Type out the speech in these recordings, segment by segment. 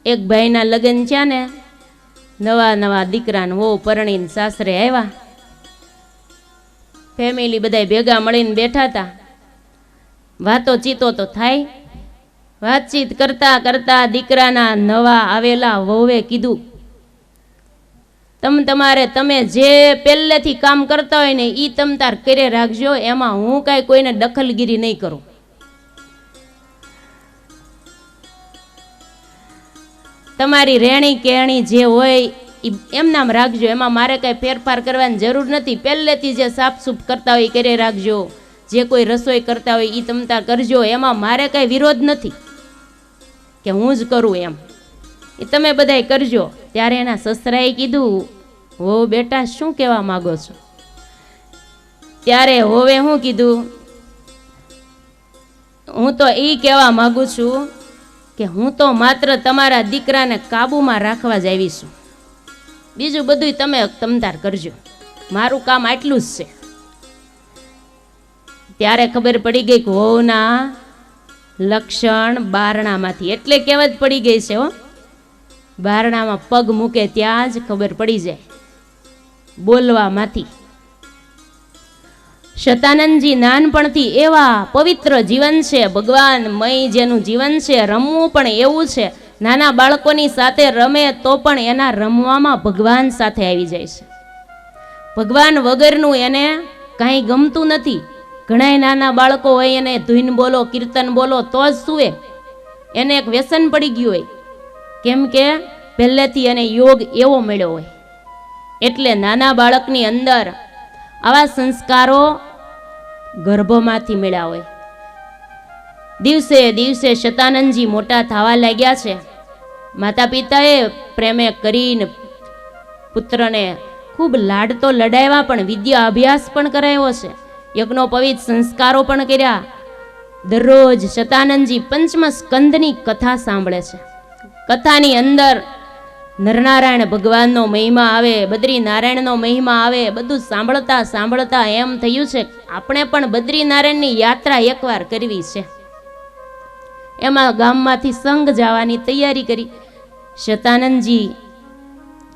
એક ભાઈના લગ્ન થયા ને, નવા નવા દીકરાને વહુ પરણીને સાસરે આવ્યા. ફેમિલી બધા ભેગા મળીને બેઠા હતા. વાતો ચીતો તો થાય. વાતચીત કરતા કરતા દીકરાના નવા આવેલા વહુએ કીધું, તમે જે પહેલેથી કામ કરતા હોય ને એ તમ તાર કરે રાખજો, એમાં હું કાંઈ કોઈને દખલગીરી નહીં કરું. તમારી રહેણી કહેણી જે હોય એમ નામ રાખજો, એમાં મારે કાંઈ ફેરફાર કરવાની જરૂર નથી. પહેલેથી જે સાફસૂફ કરતા હોય એ કરે રાખજો, જે કોઈ રસોઈ કરતા હોય એ તમતાર કરજો, એમાં મારે કાંઈ વિરોધ નથી કે હું જ કરું એમ, એ તમે બધાય કરજો. ત્યારે એના સસરાએ કીધું, હો બેટા શું કહેવા માગો છો? ત્યારે હોવે શું કીધું, હું તો એ કહેવા માગું છું કે હું તો માત્ર તમારા દીકરાને કાબૂમાં રાખવા જ આવી છું, બીજું બધું તમે તમતાર કરજો, મારું કામ આટલું જ છે. ત્યારે ખબર પડી ગઈ કે હોવના લક્ષણ બારણામાંથી, એટલે કહેવત પડી ગઈ છે હો, બારણામાં પગ મૂકે ત્યાં જ ખબર પડી જાય બોલવામાંથી. શતાનંદજી નાનપણથી એવા પવિત્ર જીવન છે, ભગવાનમય જેનું જીવન છે. રમવું પણ એવું છે, નાના બાળકોની સાથે રમે તો પણ એના રમવામાં ભગવાન સાથે આવી જાય છે. ભગવાન વગરનું એને કાંઈ ગમતું નથી. ઘણાય નાના બાળકો હોય એને ધૂન બોલો કીર્તન બોલો તો જ સુવે, એને એક વ્યસન પડી ગયું હોય, કેમ કે પહેલેથી એને યોગ એવો મળ્યો હોય. એટલે નાના બાળકની અંદર આવા સંસ્કારો ગર્ભમાંથી મળ્યા હોય. દિવસે દિવસે શતાનંદજી મોટા થવા લાગ્યા છે. માતા પિતાએ પ્રેમે કરીને પુત્રને ખૂબ લાડ તો લડાવ્યા, પણ વિદ્યા અભ્યાસ પણ કરાવ્યો છે, યજ્ઞોપવિત સંસ્કારો પણ કર્યા. દરરોજ શતાનંદજી પંચમ સ્કંદની કથા સાંભળે છે. કથાની અંદર નરનારાયણ ભગવાનનો મહિમા આવે, બદ્રીનારાયણનો મહિમા આવે. બધું સાંભળતા સાંભળતા એમ થયું છે આપણે પણ બદ્રીનારાયણની યાત્રા એકવાર કરવી છે. એમાં ગામમાંથી સંઘ જવાની તૈયારી કરી. શતાનંદજી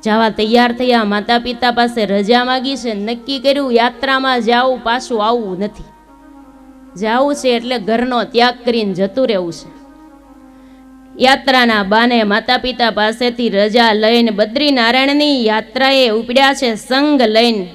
જવા તૈયાર થયા, માતા પિતા પાસે રજા માગી છે, નક્કી કર્યું યાત્રામાં જાવું, પાછું આવવું નથી. જાવું છે એટલે ઘરનો ત્યાગ કરીને જતું રહેવું છે. યાત્રાના બાને માતા પિતા પાસેથી રજા લઈને બદ્રીનારાયણની યાત્રાએ ઉપડ્યા છે. સંગ લઈને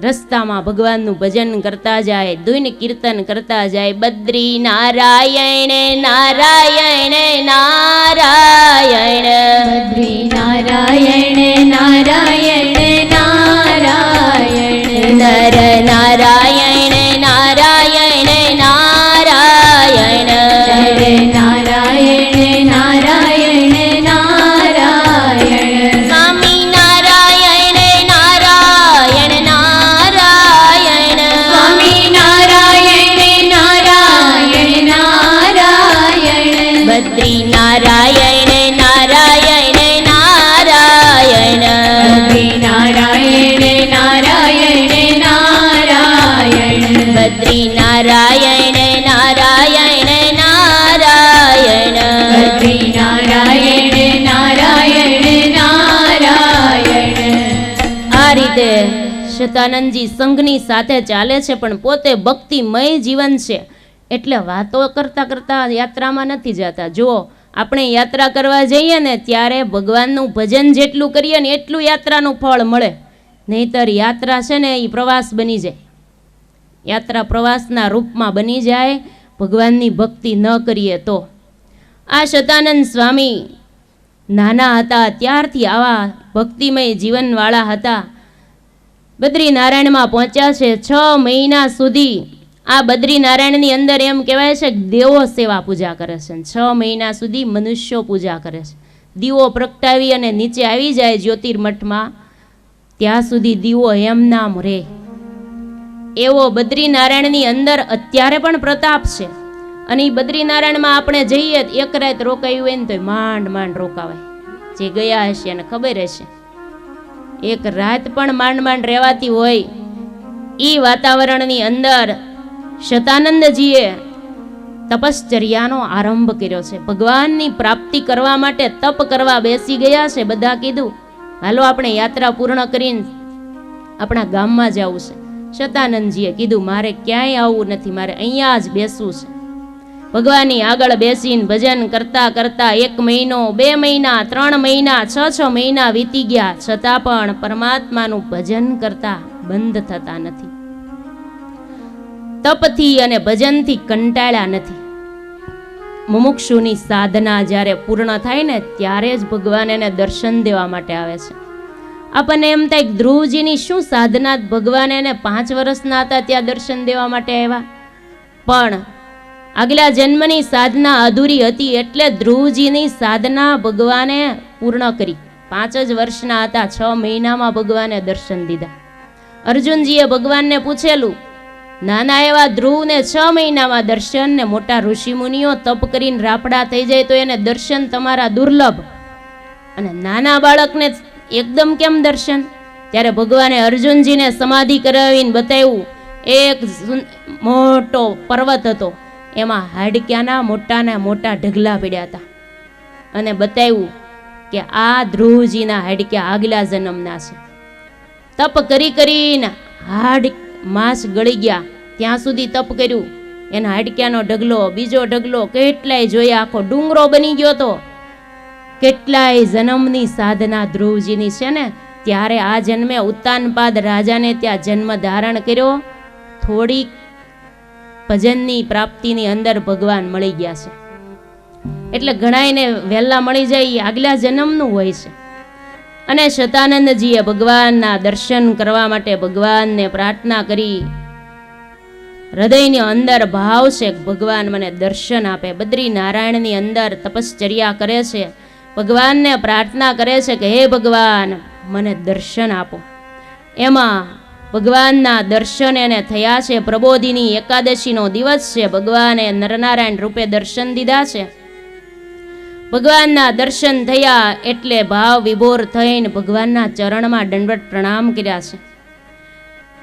રસ્તામાં ભગવાનનું ભજન કરતા જાય, ધૂન કીર્તન કરતા જાય. બદ્રી નારાયણ નારાયણ નારાયણ, બદ્રી નારાયણ નારાયણ નારાયણ, નર નારાયણ નારાયણ નારાયણ, નર નારાયણ નારાયણ નારાયણ, સ્વામી નારાયણ નારાયણ નારાયણ, સ્વામી નારાયણ નારાયણ નારાયણ, બદ્રી નારાયણ નારાયણ નારાયણ, બદ્રી નારાયણ નારાયણ નારાયણ, બદ્રી નારાયણ નારાયણ નારાયણ, બદ્રી નારાયણ નારાયણ નારાયણ. આ રીતે શતાનંદજી સંઘની સાથે ચાલે છે, પણ પોતે ભક્તિમય જીવન છે. એટલે વાતો કરતા કરતા યાત્રામાં નથી જતા. જો આપણે યાત્રા કરવા જઈએ ને ત્યારે ભગવાનનું ભજન જેટલું કરીએ ને એટલું યાત્રાનું ફળ મળે. નહીતર યાત્રા છે ને એ પ્રવાસ બની જાય, યાત્રા પ્રવાસના રૂપમાં બની જાય ભગવાનની ભક્તિ ન કરીએ તો. આ શતાનંદ સ્વામી નાના હતા ત્યારથી આવા ભક્તિમય જીવનવાળા હતા. બદ્રીનારાયણમાં પહોંચ્યા છે. 6 મહિના સુધી આ બદ્રીનારાયણની અંદર એમ કહેવાય છે કે દેવો સેવા પૂજા કરે છે. 6 મહિના સુધી મનુષ્યો પૂજા કરે છે. દીવો પ્રગટાવી અને નીચે આવી જાય જ્યોતિર્મઠમાં, ત્યાં સુધી દીવો એમ નામ રહે. એવો બદ્રીનારાયણની અંદર અત્યારે પણ પ્રતાપ છે. અને એ બદ્રીનારાયણમાં આપણે જઈએ, એક રાત રોકાયું હોય ને તો માંડ માંડ રોકાવાય. જે ગયા હશે એને ખબર હશે, એક રાત પણ માંડ માંડ રહેવાતી હોય. એ વાતાવરણની અંદર શતાનંદજીએ તપશ્ચર્યાનો આરંભ કર્યો છે. ભગવાનની પ્રાપ્તિ કરવા માટે તપ કરવા બેસી ગયા છે. બધા કીધું હાલો આપણે યાત્રા પૂર્ણ કરીને આપણા ગામમાં જવું છે. શતાનંદજીએ કીધું મારે ક્યાંય આવવું નથી, મારે અહીંયા જ બેસવું છે. ભગવાનની આગળ બેસીને ભજન કરતા કરતા 1 મહિનો, 2 મહિના, 3 મહિના, 6 મહિના વીતી ગયા, છતાં પણ પરમાત્માનું ભજન કરતા બંધ થતા નથી. તપથી અને ભજનથી કંટાળ્યા નથી. મુમુક્ષુની સાધના જ્યારે પૂર્ણ થાય ને ત્યારે જ ભગવાન એને દર્શન દેવા માટે આવે છે. આપણને એમ થાય કે ધ્રુવજીની શું સાધના, ભગવાન એને 5 વર્ષના હતા ત્યાં દર્શન દેવા માટે આવ્યા, પણ આગલા જન્મની સાધના અધૂરી હતી એટલે ધ્રુવજીની સાધના ભગવાને પૂર્ણ કરી. 5 જ વર્ષના હતા, 6 મહિનામાં ભગવાને દર્શન દીધા. અર્જુનજીએ ભગવાનને પૂછેલું, નાના એવા ધ્રુવને 6 મહિનામાં દર્શન, ને મોટા ઋષિમુનિઓ તપ કરીને રાપડા થઈ જાય તો એને દર્શન તમારા દુર્લભ, અને નાના બાળકને એકદમ કેમ દર્શન? ત્યારે ભગવાને અર્જુનજીને સમાધિ કરાવીને બતાવ્યું. એક મોટો પર્વત હતો, એમાં હાડક્યાના મોટાના મોટા ઢગલા પડ્યા હતા, અને બતાવ્યું કે આ ધ્રુવજીના હાડક્યા આગલા જન્મના છે. તપ કરી કરીને માંસ ગળી ગયા, ત્યાં સુધી તપ કર્યું. એના હાડક્યાનો ઢગલો, બીજો ઢગલો, કેટલાય જોયા, આખો ડુંગરો બની ગયો તો. કેટલાય જન્મની સાધના ધ્રુવજીની છે ને, ત્યારે આ જન્મે ઉત્તાનપાદ રાજાને ત્યાં જન્મ ધારણ કર્યો. થોડીક ભજનની પ્રાપ્તિની અંદર ભગવાન મળી ગયા છે. એટલે ઘણાયને વહેલા મળી જાય એ આગલા જન્મનું હોય છે. અને શતાનંદજીએ ભગવાનના દર્શન કરવા માટે ભગવાનને પ્રાર્થના કરી. હૃદયની અંદર ભાવ છે કે ભગવાન મને દર્શન આપે. બદ્રીનારાયણની અંદર તપશ્ચર્યા કરે છે, ભગવાનને પ્રાર્થના કરે છે કે હે ભગવાન મને દર્શન આપો. એમાં ભગવાનના દર્શન એને થયા છે. પ્રબોધિની એકાદશીનો દિવસ છે. ભગવાને નરનારાયણ રૂપે દર્શન દીધા છે. ભગવાનના દર્શન થયા એટલે ભાવ વિભોર થઈને ભગવાનના ચરણમાં દંડવત પ્રણામ કર્યા છે.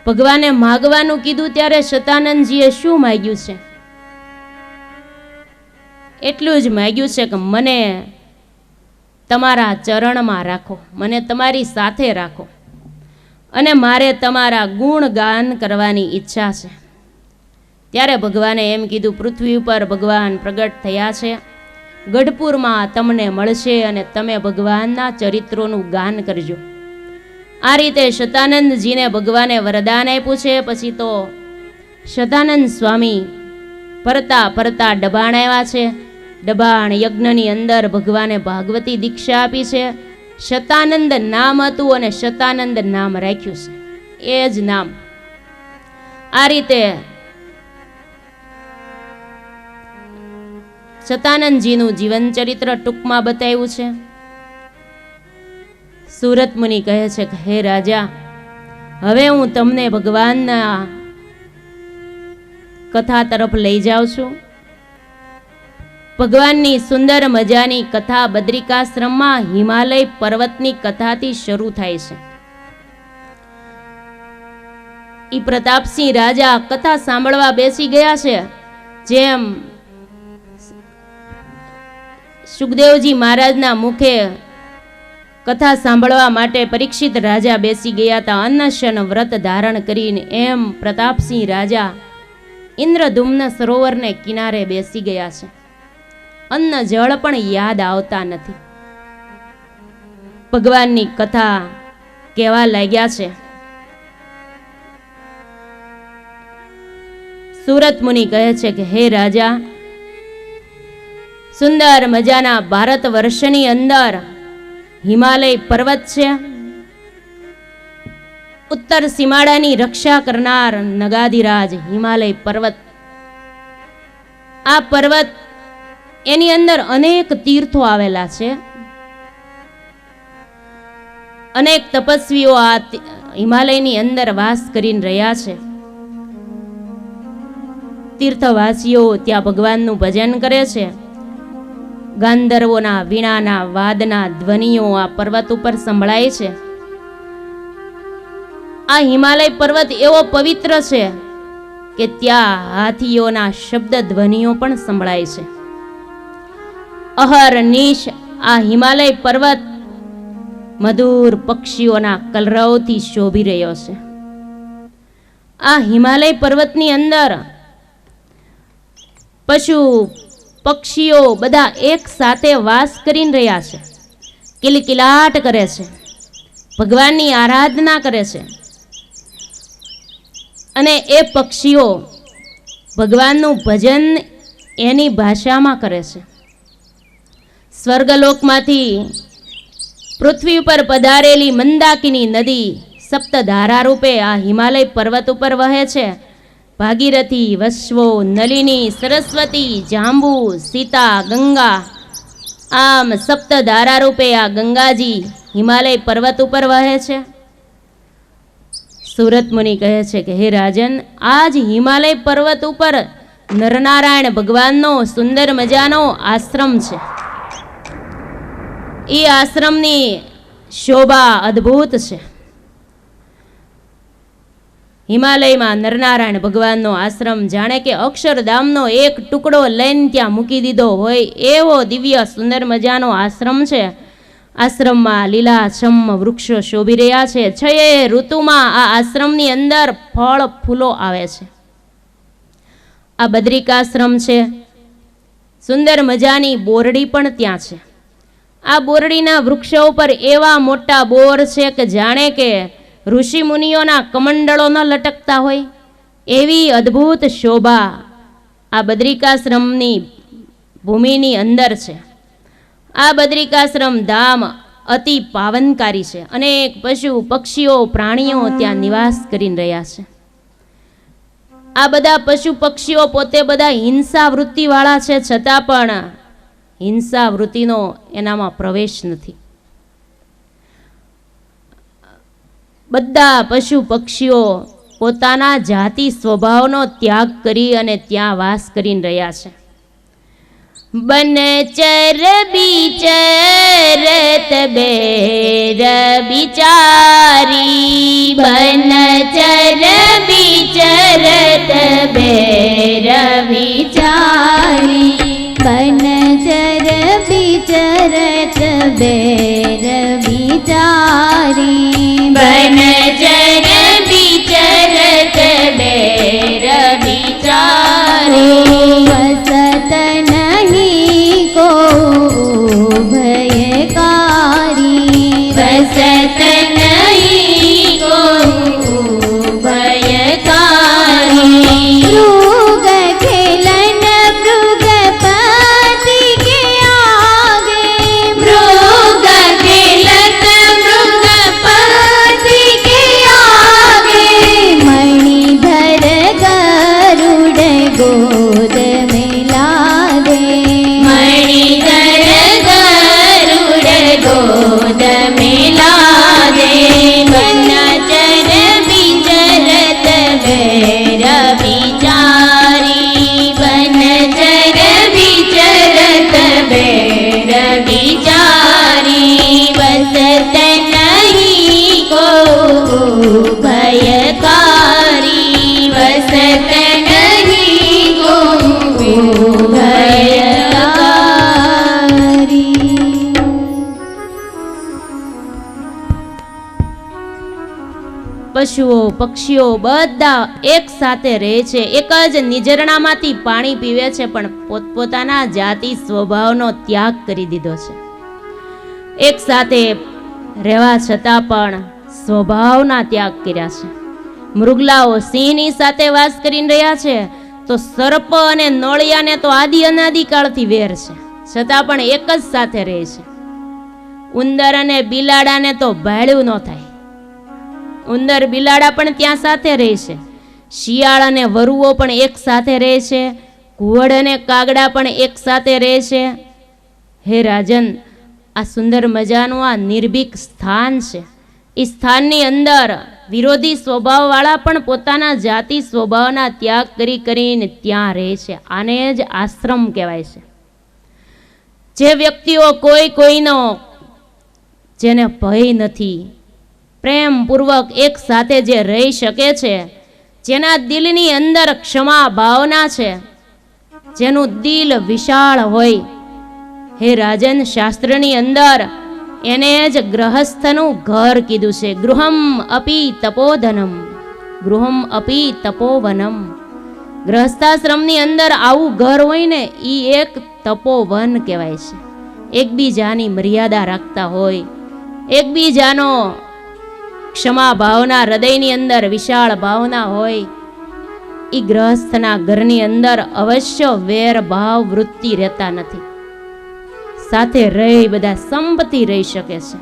ભગવાને માગવાનું કીધું ત્યારે શતાનંદજીએ શું માગ્યું છે? એટલું જ માગ્યું છે કે મને તમારા ચરણમાં રાખો, મને તમારી સાથે રાખો, અને મારે તમારા ગુણગાન કરવાની ઈચ્છા છે. ત્યારે ભગવાને એમ કીધું, પૃથ્વી ઉપર ભગવાન પ્રગટ થયા છે, ગઢપુરમાં તમને મળશે અને તમે ભગવાનના ચરિત્રોનું ગાન કરજો. આ રીતે શતાનંદજીને ભગવાને વરદાન આપ્યું છે. પછી તો શતાનંદ સ્વામી ફરતા ફરતા ડબાણ આવ્યા છે. ડબાણ યજ્ઞની અંદર ભગવાને ભાગવતી દીક્ષા આપી છે. શતાનંદ નામ હતું અને શતાનંદ નામ રાખ્યું છે, એ જ નામ. આ રીતે શતાનંદજીનું જીવન ચરિત્ર ટૂંકમાં બતાવ્યું છે. સુરત મુનિ કહે છે કે હે રાજા, હવે હું તમને ભગવાનના કથા તરફ લઈ જાઉં છું. ભગવાનની સુંદર મજાની કથા બદ્રિકાશ્રમમાં હિમાલય પર્વતની કથાથી શરૂ થાય છે. ઈ પ્રતાપસિંહ રાજા કથા સાંભળવા બેસી ગયા છે. જેમ સુખદેવજી મહારાજના મુખે કથા સાંભળવા માટે પરીક્ષિત રાજા બેસી ગયા હતા અન્નશન વ્રત ધારણ કરીને, એમ પ્રતાપસિંહ રાજા ઇન્દ્રધુમ્ન સરોવરને કિનારે બેસી ગયા છે. અન્ન જળ પણ યાદ આવતા નથી. ભગવાનની કથા કહેવા લાગ્યા છે. સુરત મુનિ કહે છે કે હે રાજા, સુંદર મજાના ભારત વર્ષની અંદર હિમાલય પર્વત છે. ઉત્તર સીમાડાની રક્ષા કરનાર નગાધિરાજ હિમાલય પર્વત. આ પર્વત એની અંદર અનેક તીર્થો આવેલા છે. અનેક તપસ્વીઓ આ હિમાલયની અંદર વાસ કરીને રહ્યા છે. તીર્થવાસીઓ ત્યાં ભગવાનનું ભજન કરે છે. ગાંધર્વોના વીણાના વાદના ધ્વનિઓ આ પર્વત ઉપર સંભળાય છે. આ હિમાલય પર્વત એવો પવિત્ર છે કે ત્યાં હાથીઓના શબ્દ ધ્વનિઓ પણ સંભળાય છે. અહર્નિશ આ હિમાલય પર્વત મધુર પક્ષીઓના કલરવથી શોભી રહ્યો છે. આ હિમાલય પર્વતની અંદર પશુ પક્ષીઓ બધા એક સાથે વાસ કરી રહ્યા છે, કિલકિલાટ કરે છે, ભગવાનની આરાધના કરે છે. અને એ પક્ષીઓ ભગવાનનું ભજન એની ભાષામાં કરે છે. સ્વર્ગલોકમાંથી પૃથ્વી ઉપર પધારેલી મંદાકિની નદી સપ્તધારા રૂપે આ હિમાલય પર્વત ઉપર વહે છે. ભાગીરથી, વશ્વો, નલિની, સરસ્વતી, જાંબુ, સીતા, ગંગા, આમ સપ્તધારા રૂપે આ ગંગાજી હિમાલય પર્વત ઉપર વહે છે. સુરત મુનિ કહે છે કે હે રાજન, આજ હિમાલય પર્વત ઉપર નરનારાયણ ભગવાનનો સુંદર મજાનો આશ્રમ છે. એ આશ્રમની શોભા અદ્ભુત છે. હિમાલયમાં નરનારાયણ ભગવાનનો આશ્રમ જાણે કે અક્ષરધામનો એક ટુકડો લઈને ત્યાં મૂકી દીધો હોય એવો દિવ્ય સુંદર મજાનો આશ્રમ છે. આશ્રમમાં લીલાછમ વૃક્ષો શોભી રહ્યા છે. 6 ઋતુમાં આ આશ્રમની અંદર ફળ ફૂલો આવે છે. આ બદ્રિકાશ્રમ છે. સુંદર મજાની બોરડી પણ ત્યાં છે. આ બોરડીના વૃક્ષો ઉપર એવા મોટા બોર છે કે જાણે કે ઋષિ મુનિઓના કમંડળો ન લટકતા હોય એવી અદ્ભુત શોભા આ બદ્રિકાશ્રમની ભૂમિની અંદર છે. આ બદ્રિકાશ્રમ ધામ અતિ પાવનકારી છે. અનેક પશુ પક્ષીઓ પ્રાણીઓ ત્યાં નિવાસ કરી રહ્યા છે. આ બધા પશુ પક્ષીઓ પોતે બધા હિંસા વૃત્તિવાળા છે, છતાં પણ હિંસા વૃત્તિનો એનામાં પ્રવેશ નથી. બધા પશુ પક્ષીઓ પોતાના જાતિ સ્વભાવનો ત્યાગ કરી અને ત્યાં વાસ કરી રહ્યા છે. बनचर बिचरत बेर बिचारी, बनचर बिचरत बेर बिचारी, बनचर बिचरत बेर बिचारी, बनचर बिचरत बेर बिचारी, वसत नहीं को भयकारी, वसत नहीं को भयकारी, मृग खेलन मृगपति के आगे, मृग खेलन मृगपति के आगे, मणिधर गरुड़ गोद में लागे, मणिधर गरुड़ गोद में लागे, बनचर बिचरत बेर बिचारी, बनचर बिचरत बेर बिचारी, वसत नहीं को भयकारी, वसत नहीं को भयकारी. પશુઓ પક્ષીઓ બધા એક સાથે રહે છે, એક જ નિઝરણામાંથી પાણી પીવે છે, પણ પોતપોતાના જાતિ સ્વભાવનો ત્યાગ કરી દીધો છે. એક સાથે રહેવા છતાં પણ સ્વભાવના ત્યાગ કર્યા છે. મૃગલાઓ સિંહની સાથે વાસ કરી રહ્યા છે, તો સર્પ અને નોળિયાને તો આદિ અનાદિકાળથી વેર છે, છતાં પણ એક જ સાથે રહે છે. ઉંદર અને બિલાડાને તો ભાળ્યું ન થાય, ઉંદર બિલાડા પણ ત્યાં સાથે રહે છે. શિયાળ અને વરુઓ પણ એક સાથે રહે છે. ઘુવડ અને કાગડા પણ એક સાથે રહે છે. હે રાજન, આ સુંદર મજાનું આ નિર્ભીક સ્થાન છે. એ સ્થાનની અંદર વિરોધી સ્વભાવવાળા પણ પોતાના જાતિ સ્વભાવના ત્યાગ કરી કરીને ત્યાં રહે છે. આને જ આશ્રમ કહેવાય છે. જે વ્યક્તિઓ કોઈ કોઈનો જેને ભય નથી, પ્રેમપૂર્વક એક સાથે જે રહી શકે છે, જેના દિલની અંદર ક્ષમા ભાવના છે, જેનું દિલ વિશાળ હોય, હે રાજન, શાસ્ત્રની અંદર એને જ ગ્રહસ્થનું ઘર કીધું છે. ગૃહમ અપી તપોધનમ, ગૃહમ અપી તપોવનમ. ગ્રહસ્થાશ્રમની અંદર આવું ઘર હોય ને, એ એક તપોવન કહેવાય છે. એકબીજાની મર્યાદા રાખતા હોય, એકબીજાનો ક્ષમા ભાવના, હૃદયની અંદર વિશાળ ભાવના હોય, એ ગ્રહસ્થના ઘરની અંદર અવશ્ય વેર ભાવ વૃત્તિ રહેતા નથી. સાથે રહી બધા સંપથી રહી શકે છે.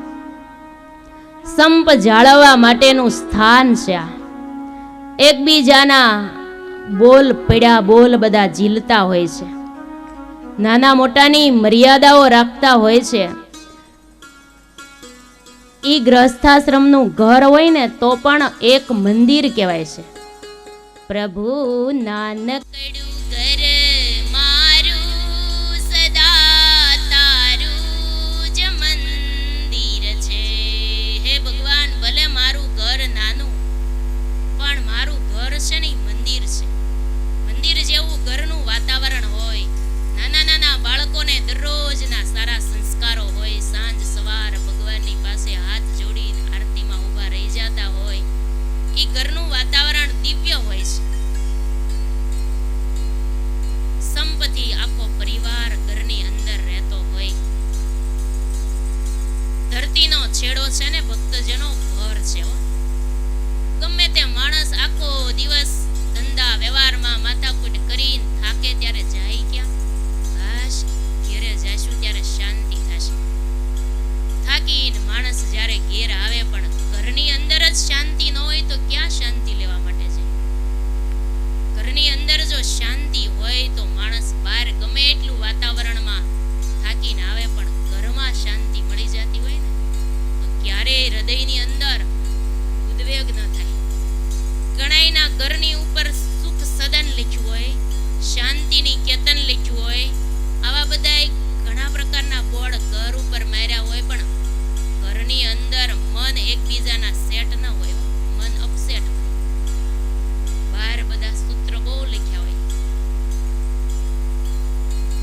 સંપ જાળવવા માટેનું સ્થાન છે આ. એકબીજાના બોલ પડ્યા બોલ બધા ઝીલતા હોય છે, નાના મોટાની મર્યાદાઓ રાખતા હોય છે. ઈ ગ્રહસ્થાશ્રમનું ઘર હોય ને તો પણ એક મંદિર કહેવાય છે. પ્રભુ નાનકડું ઘર મારું સદા તારું જ મંદિર છે. હે ભગવાન, ભલે મારું ઘર નાનું, પણ મારું ઘર છે ને મંદિર છે. મંદિર જેવું ઘરનું વાતાવરણ હોય, નાના નાના બાળકોને દરરોજના સારા સંસ્કારો હોય, સાંજ સવાર ભગવાનની પાસે હાથ જોડીને આરતીમાં ઊભા રહી જતા હોય, એ ઘરનું વાતાવરણ દિવ્ય હોય છે. સંપથી આખો પરિવાર ઘરની અંદર રહેતો હોય. ધરતીનો છેડો છે ને ભક્તજનો ઘર છે. ગમે તે માણસ આખો દિવસ ધંધા વ્યવહારમાં માથાકૂટ કરીને થાકે ત્યારે જાય ક્યાં? બસ ઘેરે જઈશું ત્યારે શાંતિ થશે. થાકીને માણસ જ્યારે ઘેર આવે પણ ઘરની અંદર જ શાંતિ ન હોય તો ક્યાં શાંતિ લેવા માટે છે? ઘરની અંદર જો શાંતિ હોય તો માણસ બહાર ગમે એટલું વાતાવરણમાં થાકીને આવે પણ ઘરમાં શાંતિ મળી જતી હોય ને તો ક્યારેય હૃદયની અંદર ઉદ્વેગ ન થાય. ગણાયના ઘરની ઉપર સુખ સદન લખ્યું હોય, શાંતિની કેતન લખ્યું હોય, આવા બધા ઘણા પ્રકારના બોર્ડ ઘર ઉપર માર્યા હોય, પણ ઘરની અંદર મન એકબીજાના સેટ ન હોય, મન અપસેટ હોય. બહાર બધા સૂત્ર બહુ લખ્યા હોય.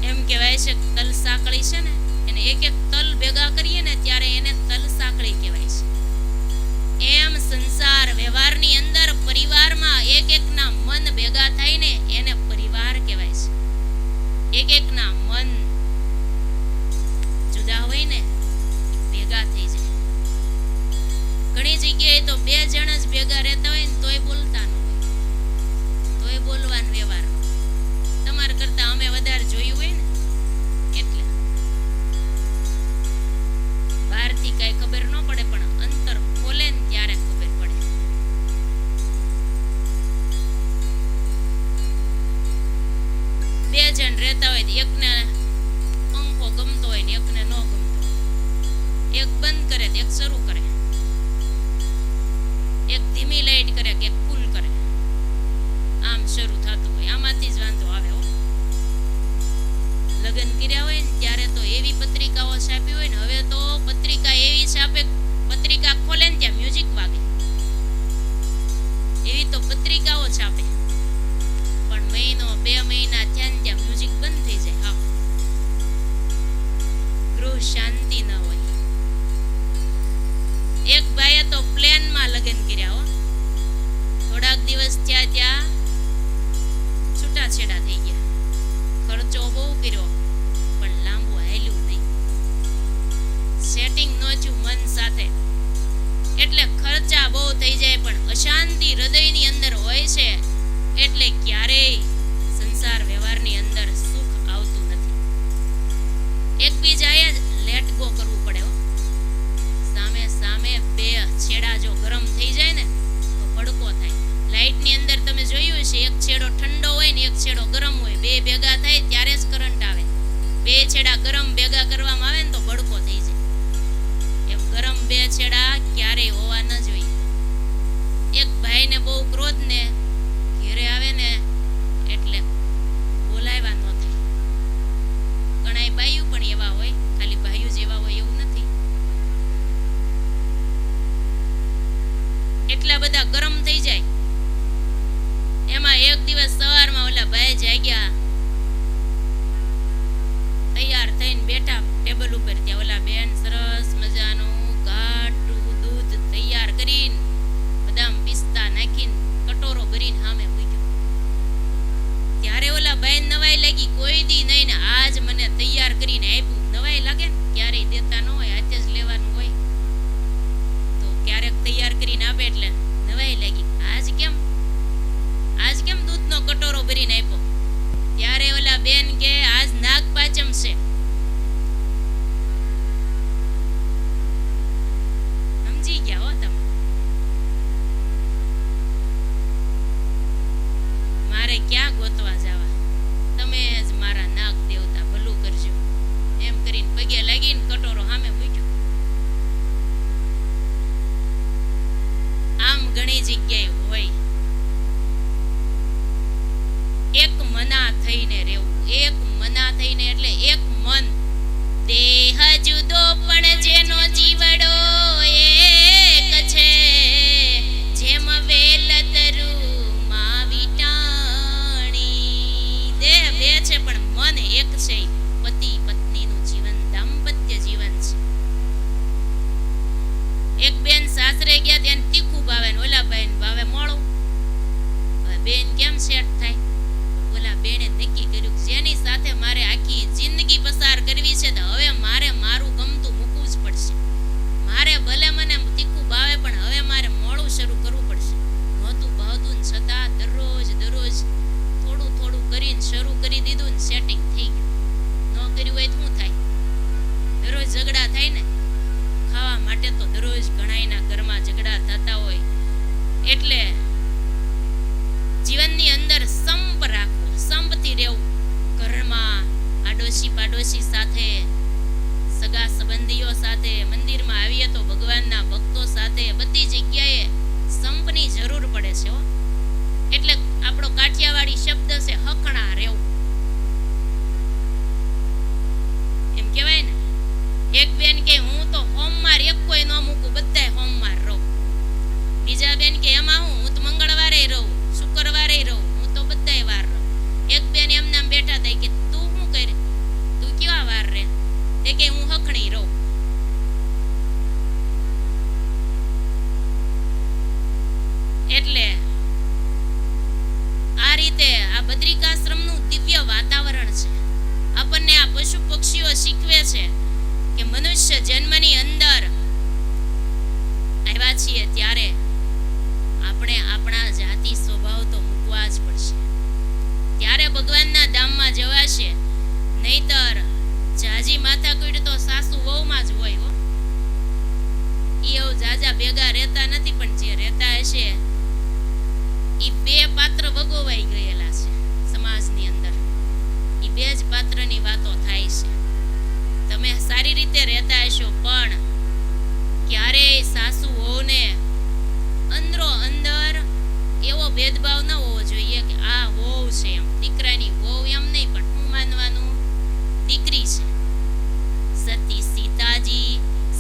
એમ કહેવાય છે તલ સાંકળી છે ને, એને એક એક તલ ભેગા કરીએ ને ત્યારે એને તલ સાંકળી કહેવાય છે. એમ સંસાર વ્યવહારની અંદર પરિવારમાં એક એકના મન ભેગા થાય ને એને પરિવાર કહેવાય છે. એક એકના મન જુદા હોય ને ભેગા થઈ જાય. ઘણી જગ્યાએ તો બે જણ જ ભેગા રહેતા હોય ને તોય બોલતા ન હોય, તોય બોલવાનું વ્યવહાર. તમારા કરતા અમે વધારે જોયું હોય ને એટલે બહારથી કઈ ખબર ન પડે, પણ અંતર ખોલે ને ત્યારે ખબર પડે. બે જણ રહેતા હોય તો એકને પંખો ગમતો હોય ને એકને ન ગમતો, એક બંધ કરે તો એક શરૂ કરે, એક ધીમી લાઈટ કરે કે એક ફૂલ કરે, આમ શરૂ થતું હોય. આમાંથી જ વાંધો આવે. લગ્ન કર્યા હોય ને ત્યારે તો એવી પત્રિકાઓ છાપી હોય ને, હવે તો પત્રિકા એવી છાપે, પત્રિકા ખોલે ને ત્યાં મ્યુઝિક વાગે, એવી તો પત્રિકાઓ છાપે. પણ મહિનો બે મહિના થયા ને ત્યાં મ્યુઝિક બંધ થઈ જાય. હા, ગૃહ શાંતિ ન હોય. એક ભાઈએ તો પ્લેનમાં લગ્ન કર્યા હો, થોડાક દિવસ થયા ત્યાં છૂટાછેડા થઈ ગયા. ખર્ચો બહુ કર્યો પણ લાંબુ હાલ્યું નહીં, સેટિંગ ન થયું મન સાથે. એટલે ખર્ચા બહુ થઈ જાય પણ અશાંતિ હૃદયની અંદર હોય છે, એટલે ક્યારેય સંસાર વ્યવહારની અંદર સુખ આવતું નથી. એકબીજાએ લેટ ગો કરવું પડે. સામે સામે બે છેડા જો ગરમ થઈ જાય ને તો ભડકો થાય. લાઈટની અંદર તમે જોયું છે, એક છેડો ઠંડો હોય ને એક છેડો ગરમ હોય, બે ભેગા થાય ત્યારે જ કરંટ આવે. બે છેડા ગરમ ભેગા કરવામાં આવે ને તો ભડકો થઈ જાય. એમ ગરમ બે છેડા ક્યારેય હોવા ન જોઈએ. એક ભાઈને બહુ ક્રોધ ને ઘેરે આવે ને એટલે બોલાવ્યા ન થાય. ઘણા બાયું પણ એવા હોય, ખાલી ભાઈઓ જ એવા હોય એવું નથી. એટલા બધા ગરમ થઈ જાય ઘરે ગયા ત્યાં તીખું ભાવે ને ઓલા ભાઈ ને ભાવે મોળું. હવે બેન કેમ સેટ થાય? ઓલા બેને નક્કી કર્યું જેની સાથે મારે આખી જિંદગી પસાર કરવી છે તો હવે મારે મારું ગમતું મૂકવું જ પડશે. મારે ભલે મને તીખું ભાવે પણ હવે મારે મોળું શરૂ કરવું પડશે. નહોતું ભાવતું ને છતાં દરરોજ થોડું થોડું કરીને શરૂ કરી દીધું ને સેટિંગ થઈ ગયું. ન કર્યું હોય તો શું થાય? દરરોજ ઝઘડા થાય ને. ખાવા માટે તો દરરોજ ઘણાયના ઘરમાં ઝઘડા થતા હોય. એટલે જીવનની અંદર સંપ રાખવો, સંપથી રહેવું. ઘરમાં આડોશી પાડોશી સાથે, સગા સંબંધીઓ સાથે, મંદિરમાં આવીએ તો ભગવાનના ભક્તો સાથે, બધી જગ્યાએ સંપની જરૂર પડે છે. એટલે આપણો કાઠિયાવાડી શબ્દ છે હખણા રહેવું. એમ કહેવાય ને, એક બેન કે હું તો હોમવાર એક કોઈ ન મૂકું, બધાય હોમવાર રહું. બીજા બેન કે એમાં હું તો મંગળવારે રહું, શુક્રવારે રહું, હું તો બધાય વાર રહું. એક બેન એમ નામ બેઠા હતા કે તું શું કરે, તું કેવા વાર રે? તે કે હું હખણી રહું. એટલે આ રીતે આ બદ્રિકાશ્રમનું દિવ્ય વાતાવરણ છે. આપણને આ પશુ પક્ષીઓ શીખવે છે કે મનુષ્ય જન્મની અંદર આવ્યા છીએ ત્યારે આપણે આપણા જાતિ સ્વભાવ તો મૂકવા જ પડશે. ત્યારે ભગવાનના ધામમાં જવાશે. નહીતર જાજી માથાકૂટ તો સાસુ વહુમાં જ હોય. એવું જાજા ભેગા રહેતા નથી, પણ જે રહેતા હશે એ બે પાત્ર ભગવાઈ ગયેલા છે સમાજની અંદર. એ બે જ પાત્રની વાતો થાય છે. તમે સારી રીતે રહેતા હશો પણ ક્યારેય સાસુ વહુને અંદરો અંદર એવો ભેદભાવ ન હોવો જોઈએ કે આ વહુ છે એમ, દીકરાની વહુ એમ નહીં, પણ શું માનવાનું? દીકરી છે. સતી સીતાજી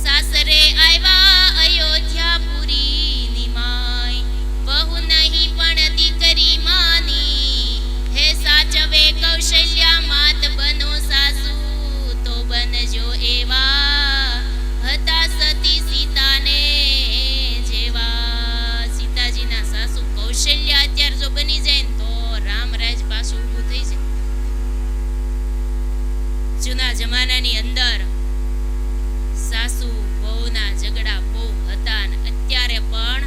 સાસરે આવ્યા અયોધ્યાપુરી નિમાય, વહુ નહીં પણ દીકરી માની, હે સાચવે કૌશલ્યા માત બનો સાસુ તો બનજો એવા, હતા સતી સીતાને જેવા. સીતાજીના સાસુ કૌશલ્યા અત્યારે જો બની જાય ને તો રામરાજ પાછું ઊભું થઈ જાય. જૂના જમાનાની અંદર સાસુ વહુના ઝઘડા બહુ હતા ને અત્યારે પણ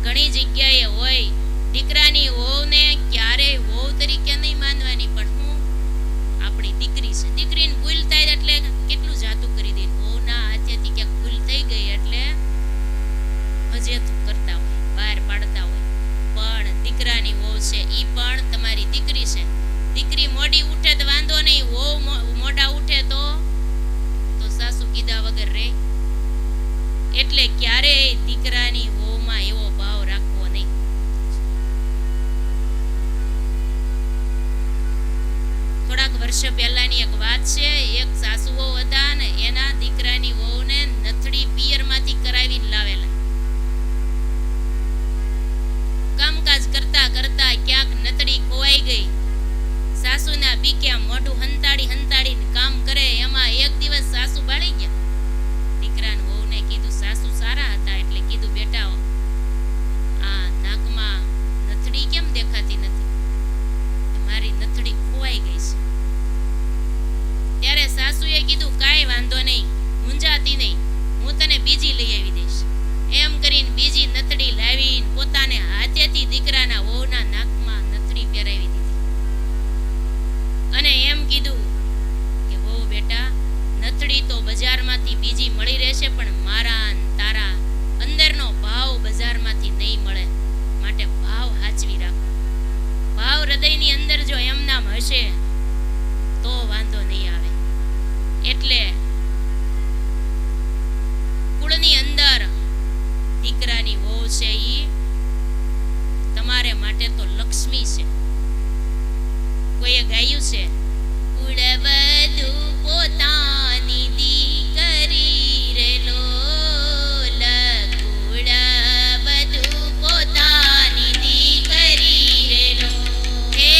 ઘણી જગ્યાએ હોય. દીકરાની વહુને ક્યારેય વહુ તરીકે નહીં માનવાની, પણ હું આપણી દીકરી છે. દીકરીને ભૂલ થાય એટલે કેટલું જાતું કરી દે. વહુના હાથેથી ક્યાંક ભૂલ થઈ ગઈ એટલે હજેતું કરતા હોય, બહાર પાડતા હોય. પણ દીકરાની વહુ છે એ પણ તમારી દીકરી છે. દીકરી મોડી ઉઠે તો વાંધો નહીં, વહુ મોડા ઉઠે તો સાસુ કીધા વગર રહે. એટલે ક્યારેય દીકરાની વહુમાં એવો ભાવ રાખવો નહીં. થોડાક વર્ષ પહેલાની એક વાત છે. એક સાસુ વહુ હતા ને એના દીકરાની વહુને નથડી પિયરમાંથી કરાવીને લાવેલા. કામકાજ કરતા કરતા ક્યાંક નથડી ખોવાઈ ગઈ. સાસુના બીકે મોઢું હંતાડીને કામ કરે. એમાં એક દિવસ સાસુ બાળી ગયા. દીકરાને વહુને કીધું, સાસુ સારા હતા એટલે કીધું, બેટા આ નાકમાં નથડી કેમ દેખાતી નથી? મારી નથડી ખોવાઈ ગઈ છે. ત્યારે સાસુએ કીધું, કાંઈ વાંધો નહીં, મૂંઝાતી નહીં, હું તને બીજી લઈ આવી દઈશ. એમ કરીને બીજી નથડી લાવીને પોતાને હાથેથી દીકરાના વહુના નાકમાં નથડી પહેરાવી દીધી. અને એમ કીધું કે વહુ બેટા, નથડી તો બજારમાંથી બીજી મળી રહેશે, પણ મારા તારા અંદરનો ભાવ બજારમાંથી નહીં મળે. માટે ભાવ હાચવી રાખો. ભાવ હૃદયની અંદર જો એમ નામ હશે તો વાંધો નહીં આવે. એટલે કુળની અંદર દીકરાની વહુ છે ઈ તમારે માટે તો લક્ષ્મી છે. કોઈએ ગાયું છે, કુળવધુ પોતાની દીકરી રે લોલ, કુળવધુ પોતાની દીકરી રે લોલ. હે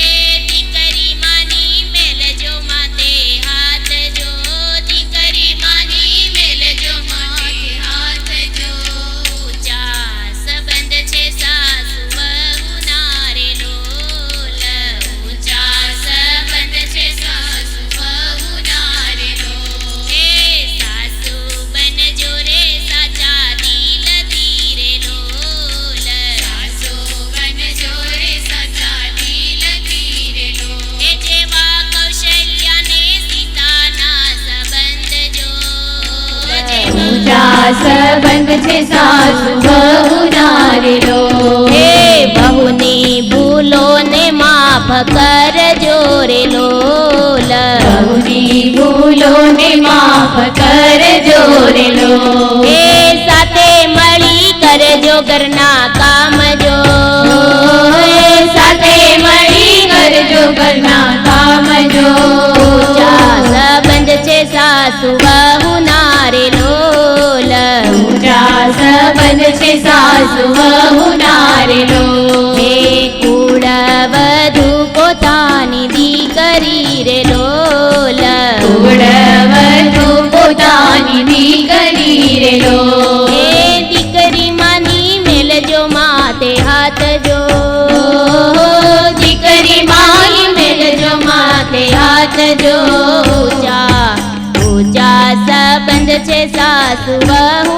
દીકરી માની મેલજો માતે હાથ જો, દીકરી ઊંચા સંબંધ છે સાસુ વહુના રે લો. હે બહુની ભૂલો ને માફ કરજો રે લોલ. બહુની ભૂલોને માફ કરજો રે લો. હે સાથે મળી કરજો ઘરના કામ જો. સાથે મળી કરજો ઘરના કામ જો. ઊંચા સંબંધ છે સાસુ વહુના રે લોલ. ઊંચા સંબંધ છે સાસુ વહુના રે લો. હે કુળ વધુ પોતાની દીકરી રે લોલ. કુળવધુ પોતાની દીકરી રે લો. હે દીકરી માની મેલજો માથે હાથ જો. દીકરી માઈ મેલજો માથે હાથ જો. ઊંચા ઊંચા સંબંધ છે સાસુ વહુ